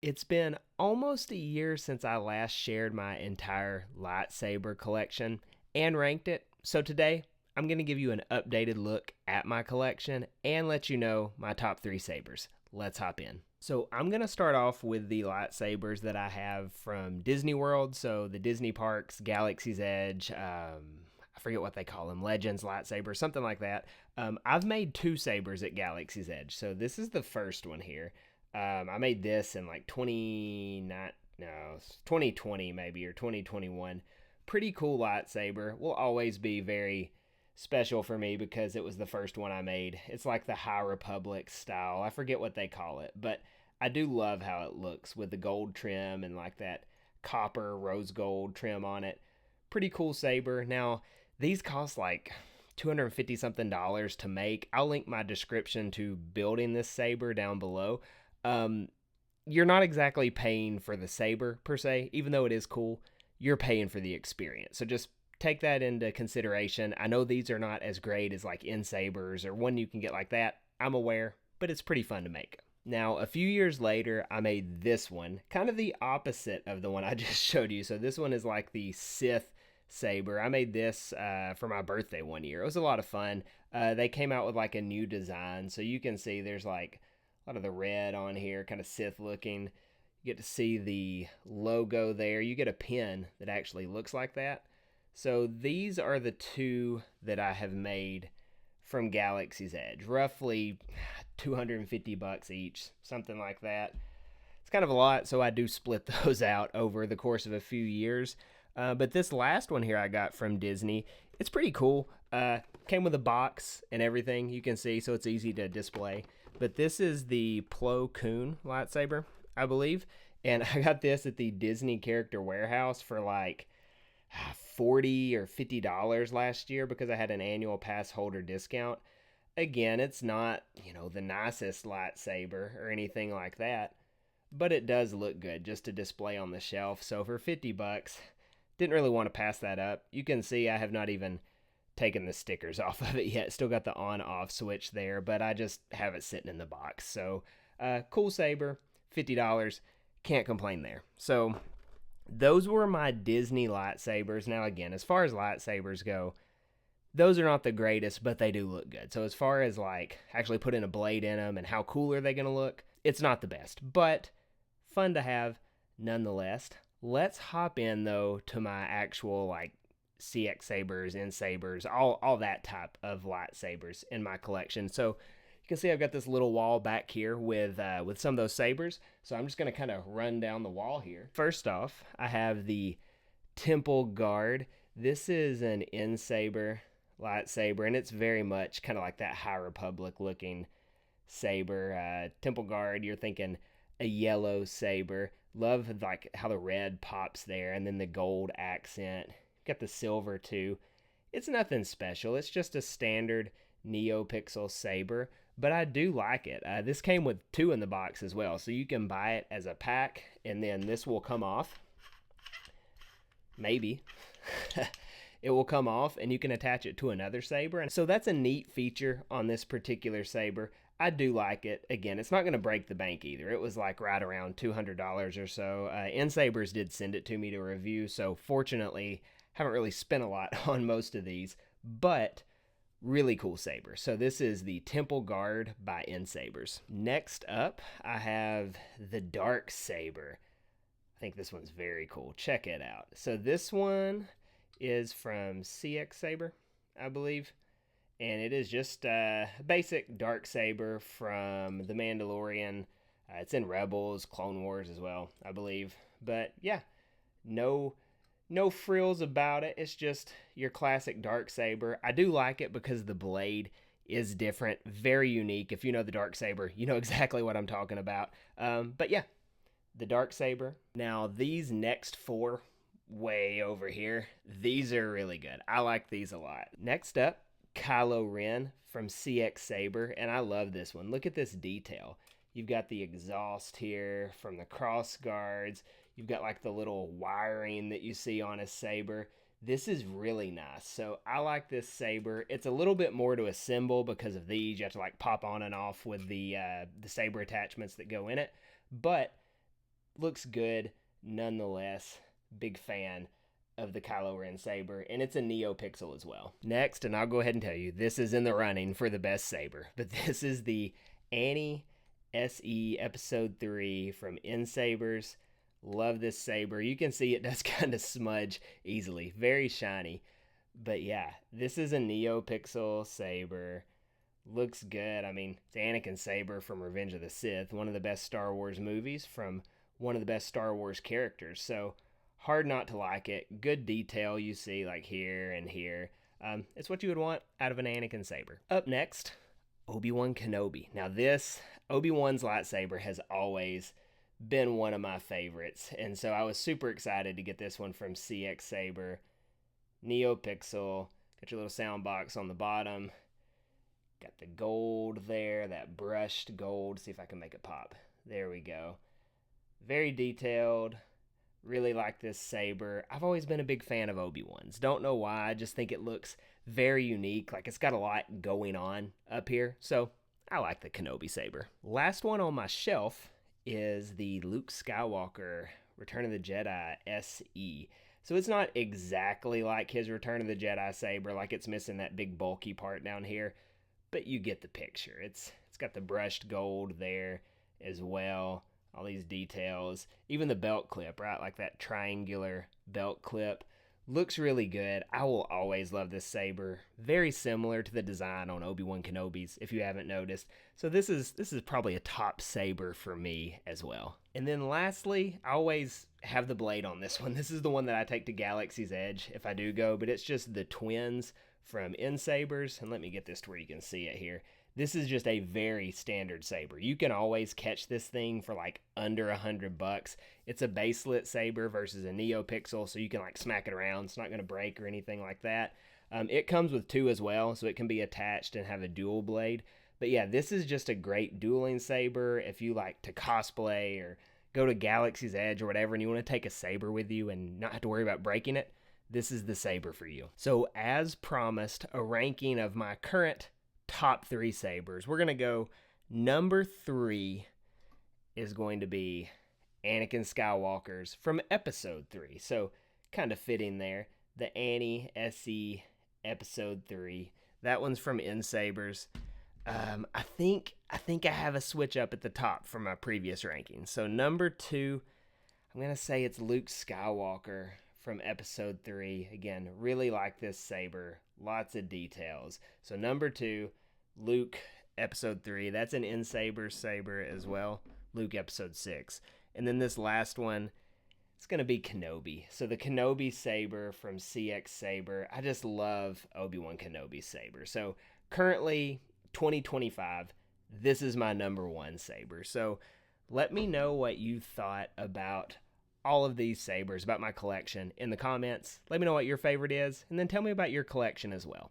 It's been almost a year since I last shared my entire lightsaber collection and ranked it. So today, I'm going to give you an updated look at my collection and let you know my top 3 sabers. Let's hop in. So, I'm going to start off with the lightsabers that I have from Disney World. So, the Disney parks, Galaxy's Edge, I forget what they call them, Legends lightsaber, something like that. I've made 2 sabers at Galaxy's Edge. So, this is the first one here. I made this in like 2020 maybe, or 2021. Pretty cool lightsaber. Will always be very special for me because it was the first one I made. It's like the High Republic style. I forget what they call it, but I do love how it looks with the gold trim and like that copper rose gold trim on it. Pretty cool saber. Now, these cost like 250 something dollars to make. I'll link my description to building this saber down below. um, you're not exactly paying for the saber per se, even though it is cool. You're paying for the experience. So just take that into consideration. I know these are not as great as like nsabers or one you can get like that. I'm aware, but it's pretty fun to make. Now, a few years later, I made this one, kind of the opposite of the one I just showed you. So this one is like the Sith saber. I made this for my birthday one year. It was a lot of fun. They came out with like a new design, so you can see there's like a lot of the red on here, kind of Sith looking. You get to see the logo there. You get a pin that actually looks like that. So these are the 2 that I have made from Galaxy's Edge. Roughly 250 bucks each, something like that. It's kind of a lot, so I do split those out over the course of a few years. But this last one here I got from Disney, it's pretty cool. Came with a box and everything, you can see, so it's easy to display. But this is the Plo Koon lightsaber, I believe. And I got this at the Disney Character Warehouse for like 40 or $50 last year because I had an annual pass holder discount. Again, it's not, the nicest lightsaber or anything like that, but it does look good just to display on the shelf. So for 50 bucks, didn't really want to pass that up. You can see I have not even taken the stickers off of it yet. Still got the on off switch there, but I just have it sitting in the box. So cool saber, $50. Can't complain there. So those were my Disney lightsabers. Now again, as far as lightsabers go, those are not the greatest, but they do look good. So as far as like actually putting a blade in them and how cool are they going to look, it's not the best, but fun to have nonetheless. Let's hop in though to my actual like CX sabers, nsabers, all that type of lightsabers in my collection. So you can see I've got this little wall back here with some of those sabers. So I'm just gonna kind of run down the wall here. First off, I have the Temple Guard. This is an nsaber lightsaber, and it's very much kind of like that High Republic looking saber. Temple Guard, you're thinking a yellow saber. Love like how the red pops there, and then the gold accent. Got the silver too. It's nothing special. It's just a standard NeoPixel saber, but I do like it. This came with 2 in the box as well, so you can buy it as a pack, and then this will come off. Maybe. It will come off and you can attach it to another saber. And so that's a neat feature on this particular saber. I do like it. Again, it's not going to break the bank either. It was like right around $200 or so. nsabers did send it to me to review, so fortunately haven't really spent a lot on most of these, but really cool saber. So this is the Temple Guard by nsabers. Next up, I have the Dark Saber. I think this one's very cool. Check it out. So this one is from CX Saber, I believe, and it is just a basic dark saber from The Mandalorian. It's in Rebels, Clone Wars as well, I believe. But yeah, no frills about it. It's just your classic dark saber. I do like it because the blade is different, very unique. If you know the dark saber, you know exactly what I'm talking about. But yeah, the dark saber. Now these next 4 way over here, these are really good. I like these a lot. Next up, Kylo Ren from CX Saber, and I love this one. Look at this detail. You've got the exhaust here from the cross guards. You've got like the little wiring that you see on a saber. This is really nice. So I like this saber. It's a little bit more to assemble because of these. You have to like pop on and off with the saber attachments that go in it. But looks good nonetheless. Big fan of the Kylo Ren saber, and it's a NeoPixel as well. Next, and I'll go ahead and tell you, this is in the running for the best saber, but this is the Annie SE Episode 3 from Nsabers. Love this saber. You can see it does kind of smudge easily. Very shiny. But yeah, this is a NeoPixel saber. Looks good. I mean, it's Anakin's saber from Revenge of the Sith, one of the best Star Wars movies from one of the best Star Wars characters. So hard not to like it. Good detail you see like here and here. It's what you would want out of an Anakin saber. Up next, Obi-Wan Kenobi. Now this, Obi-Wan's lightsaber has always been one of my favorites, and so I was super excited to get this one from CX Saber. NeoPixel, got your little sound box on the bottom, got the gold there, that brushed gold. See if I can make it pop. There we go. Very detailed. Really like this saber. I've always been a big fan of Obi-Wan's. Don't know why, I just think it looks very unique. Like it's got a lot going on up here, so I like the Kenobi saber. Last one on my shelf is the Luke Skywalker Return of the Jedi SE. So it's not exactly like his Return of the Jedi saber, like it's missing that big bulky part down here, but you get the picture. It's got the brushed gold there as well, all these details, even the belt clip, right? Like that triangular belt clip. Looks really good. I will always love this saber. Very similar to the design on Obi-Wan Kenobi's, if you haven't noticed. So this is probably a top saber for me as well. And then lastly, I always have the blade on this one. This is the one that I take to Galaxy's Edge if I do go, but it's just the twins from Nsabers. And let me get this to where you can see it here. This is just a very standard saber. You can always catch this thing for like under $100. It's a baselit saber versus a NeoPixel, so you can like smack it around. It's not going to break or anything like that. It comes with two as well, so it can be attached and have a dual blade. But yeah, this is just a great dueling saber if you like to cosplay or go to Galaxy's Edge or whatever, and you want to take a saber with you and not have to worry about breaking it. This is the saber for you. So as promised, a ranking of my current top 3 sabers. We're going to go number 3 is going to be Anakin Skywalker's from Episode 3. So kind of fitting there. The Annie SE Episode 3. That one's from Nsabers. I think I have a switch up at the top from my previous ranking. So number 2, I'm going to say it's Luke Skywalker from Episode 3. Again, really like this saber. Lots of details. So number 2, Luke Episode 3. That's an Nsabers saber as well. Luke Episode 6. And then this last one, it's going to be Kenobi. So the Kenobi saber from CX Saber. I just love Obi-Wan Kenobi saber. So currently, 2025, this is my number 1 saber. So let me know what you thought about all of these sabers, about my collection in the comments. Let me know what your favorite is, and then tell me about your collection as well.